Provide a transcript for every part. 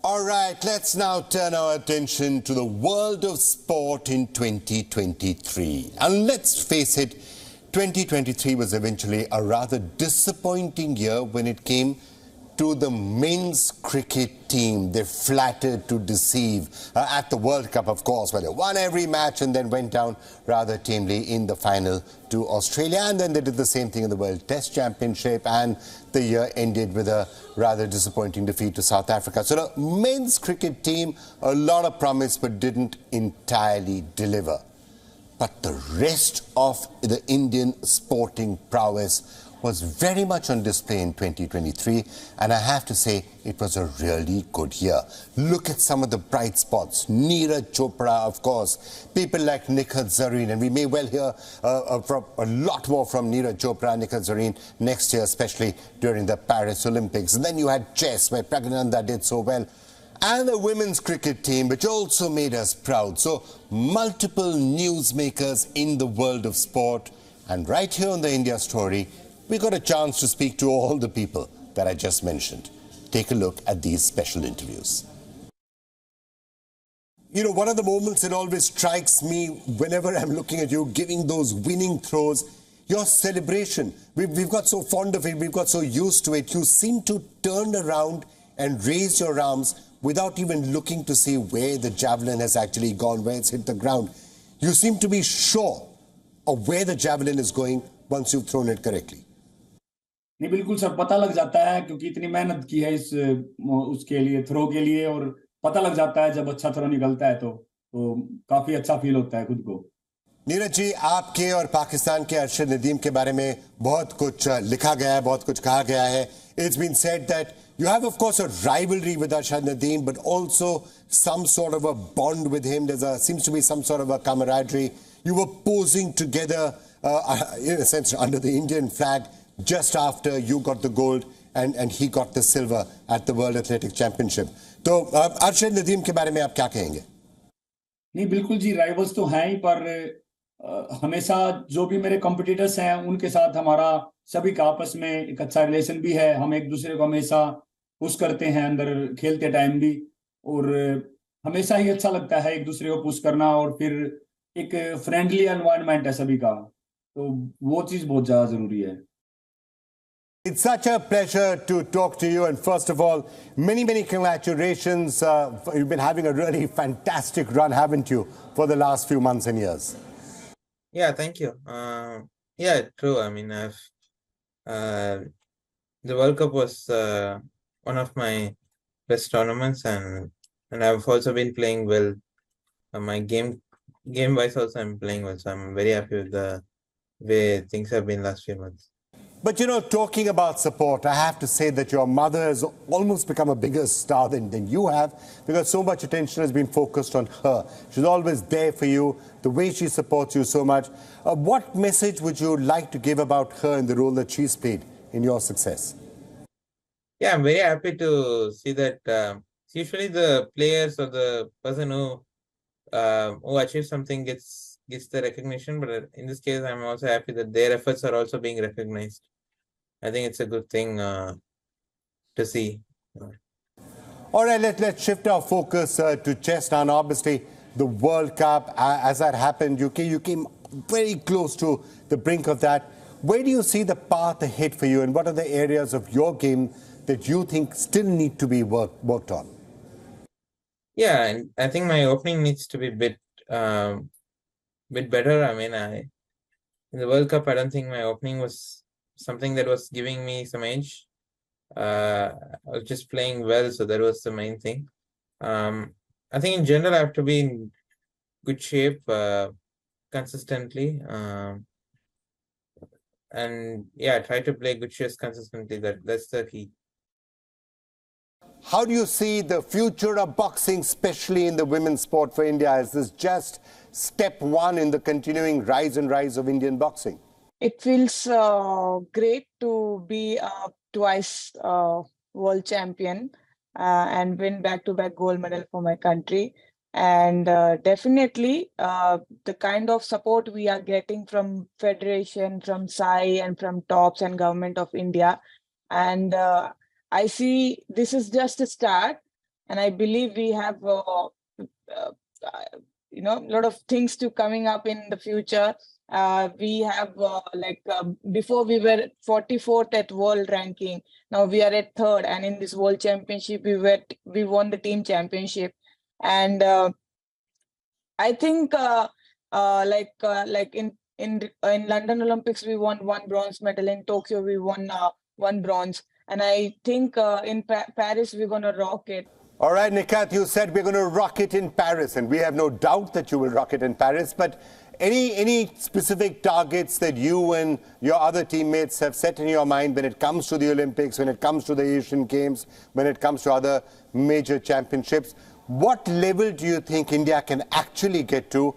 All right, let's now turn our attention to the world of sport in 2023. And let's face it, 2023 was eventually a rather disappointing year when it came to the men's cricket team. They flattered to deceive at the World Cup, of course, where they won every match and then went down rather tamely in the final to Australia. And then they did the same thing in the World Test Championship, and the year ended with a rather disappointing defeat to South Africa. So the men's cricket team, a lot of promise, but didn't entirely deliver. But the rest of the Indian sporting prowess was very much on display in 2023, and I have to say it was a really good year. Look at some of the bright spots. Neeraj Chopra, of course, people like Nikhil Zareen, and we may well hear from a lot more from Neeraj Chopra and Nikhil Zareen next year, especially during the Paris Olympics. And then you had chess, where Praggnanandhaa did so well. And the women's cricket team, which also made us proud. So multiple newsmakers in the world of sport. And right here on the India Story, we got a chance to speak to all the people that I just mentioned. Take a look at these special interviews. You know, one of the moments that always strikes me whenever I'm looking at you giving those winning throws, your celebration. We've got so fond of it, we've got so used to it. You seem to turn around and raise your arms without even looking to see where the javelin has actually gone, where it's hit the ground. You seem to be sure of where the javelin is going once you've thrown it correctly. नहीं, बिल्कुल sir, पता लग जाता है क्योंकि इतनी मेहनत की है इस उसके लिए, थ्रो के लिए, और पता लग जाता है जब अच्छा थ्रो निकलता है तो काफी अच्छा फील होता है खुद को। नीरज जी, आपके और पाकिस्तान के अरशद नदीम के बारे में बहुत कुछ लिखा गया है, बहुत कुछ कहा गया है. It's been said that you have, of course, a rivalry with Arshad Nadeem, but also some sort of a bond with him. Seems to be some sort of a camaraderie. You were posing together, in a sense, under the Indian flag just after you got the gold and he got the silver at the World Athletics Championship. तो Arshad Nadeem के बारे में आप क्या कहेंगे? नहीं, बिल्कुल जी, rivals तो हैं ही, पर हमेशा जो भी मेरे कॉम्पिटिटर्स हैं उनके साथ हमारा सभी का आपस में एक अच्छा रिलेशन भी है. हम एक दूसरे को हमेशा पुश करते हैं अंदर खेलते टाइम भी, और हमेशा ही अच्छा लगता है एक दूसरे को पुश करना, और फिर एक फ्रेंडली एनवायरनमेंट है सभी का, तो वो चीज बहुत ज्यादा जरूरी है. It's such a pleasure to talk to you, and first of all, many congratulations. You've been having a really fantastic run, haven't you, for the last few months and years? Yeah, thank you. Yeah, true. I mean, the World Cup was one of my best tournaments, and I've also been playing well. My game wise also I'm playing well, so I'm very happy with the way things have been last few months. But you know, talking about support, I have to say that your mother has almost become a bigger star than you have, because so much attention has been focused on her. She's always there for you, the way she supports you so much. What message would you like to give about her and the role that she's played in your success? Yeah, I'm very happy to see that usually the players or the person who achieves something gets the recognition, but in this case, I'm also happy that their efforts are also being recognized. I think it's a good thing to see. All right, let's shift our focus to chess now. Obviously, the World Cup, as that happened, you came very close to the brink of that. Where do you see the path ahead for you, and what are the areas of your game that you think still need to be worked on? Yeah, and I think my opening needs to be a bit better. I mean, in the World Cup, I don't think my opening was something that was giving me some edge. I was just playing well, so that was the main thing. I think in general, I have to be in good shape consistently. And yeah, try to play good chess consistently. That's the key. How do you see the future of boxing, especially in the women's sport for India? Is this just step one in the continuing rise of Indian boxing? It feels great to be a twice world champion and win back-to-back gold medal for my country. And definitely the kind of support we are getting from Federation, from SAI and from TOPS and Government of India. And I see this is just a start. and I believe we have a lot of things to coming up in the future. We have before we were 44th at world ranking. Now we are at third, and in this world championship we won the team championship. And I think in London Olympics we won 1 bronze medal. In Tokyo we won 1 bronze, and I think in Paris we're gonna rock it. All right, Nikat, you said we're going to rock it in Paris, and we have no doubt that you will rock it in Paris. But any specific targets that you and your other teammates have set in your mind when it comes to the Olympics, when it comes to the Asian Games, when it comes to other major championships? What level do you think India can actually get to?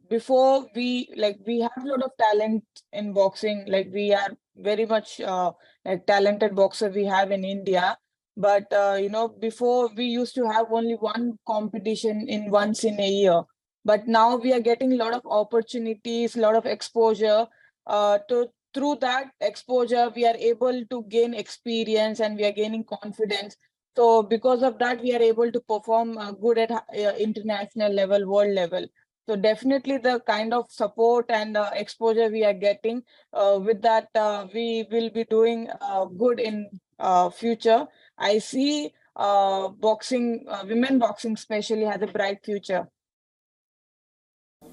Before we have a lot of talent in boxing. We are very much talented boxer we have in India. But before we used to have only one competition once in a year. But now we are getting a lot of opportunities, a lot of exposure. Through that exposure, we are able to gain experience and we are gaining confidence. So because of that, we are able to perform good at international level, world level. So definitely the kind of support and exposure we are getting, with that, we will be doing good in future. I see boxing, women boxing especially, has a bright future.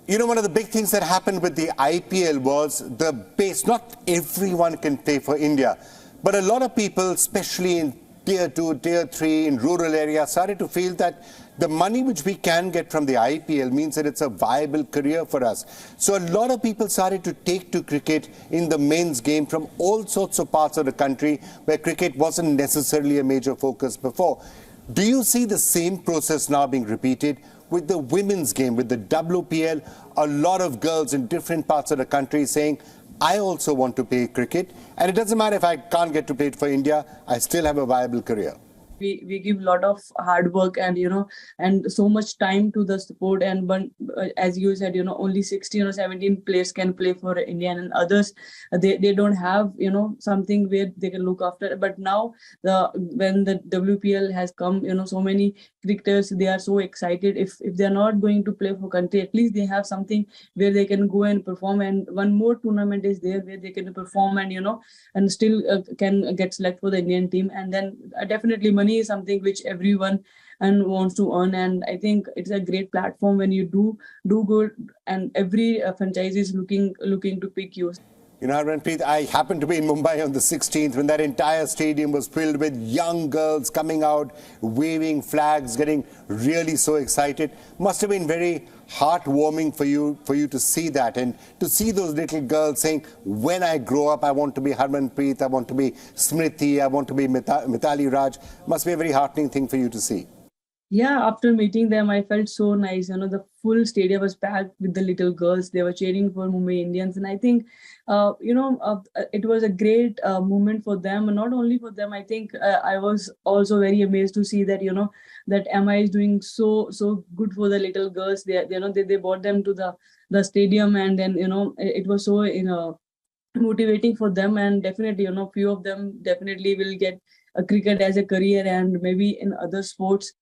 You know, one of the big things that happened with the IPL was the base. Not everyone can play for India, but a lot of people, especially in Tier 2, Tier 3, in rural areas, started to feel that the money which we can get from the IPL means that it's a viable career for us. So a lot of people started to take to cricket in the men's game from all sorts of parts of the country where cricket wasn't necessarily a major focus before. Do you see the same process now being repeated with the women's game, with the WPL? A lot of girls in different parts of the country saying, I also want to play cricket, and it doesn't matter if I can't get to play it for India, I still have a viable career. We give a lot of hard work and and so much time to the sport, and as you said, only 16 or 17 players can play for India, and others they don't have something where they can look after. But now when the WPL has come, so many cricketers, they are so excited. If they are not going to play for country, at least they have something where they can go and perform, and one more tournament is there where they can perform and and still can get selected for the Indian team. And then definitely money is something which everyone and wants to earn, and I think it's a great platform when you do good, and every franchise is looking to pick you. You know, Harmanpreet, I happened to be in Mumbai on the 16th when that entire stadium was filled with young girls coming out, waving flags, getting really so excited. Must have been very heartwarming for you to see that, and to see those little girls saying, when I grow up, I want to be Harmanpreet, I want to be Smriti, I want to be Mithali Raj. Must be a very heartening thing for you to see. Yeah, after meeting them, I felt so nice. The full stadium was packed with the little girls. They were cheering for Mumbai Indians. And I think, it was a great moment for them. And not only for them, I think I was also very amazed to see that, that MI is doing so good for the little girls. They brought them to the stadium, and then, it was so, motivating for them. And definitely, few of them definitely will get a cricket as a career, and maybe in other sports.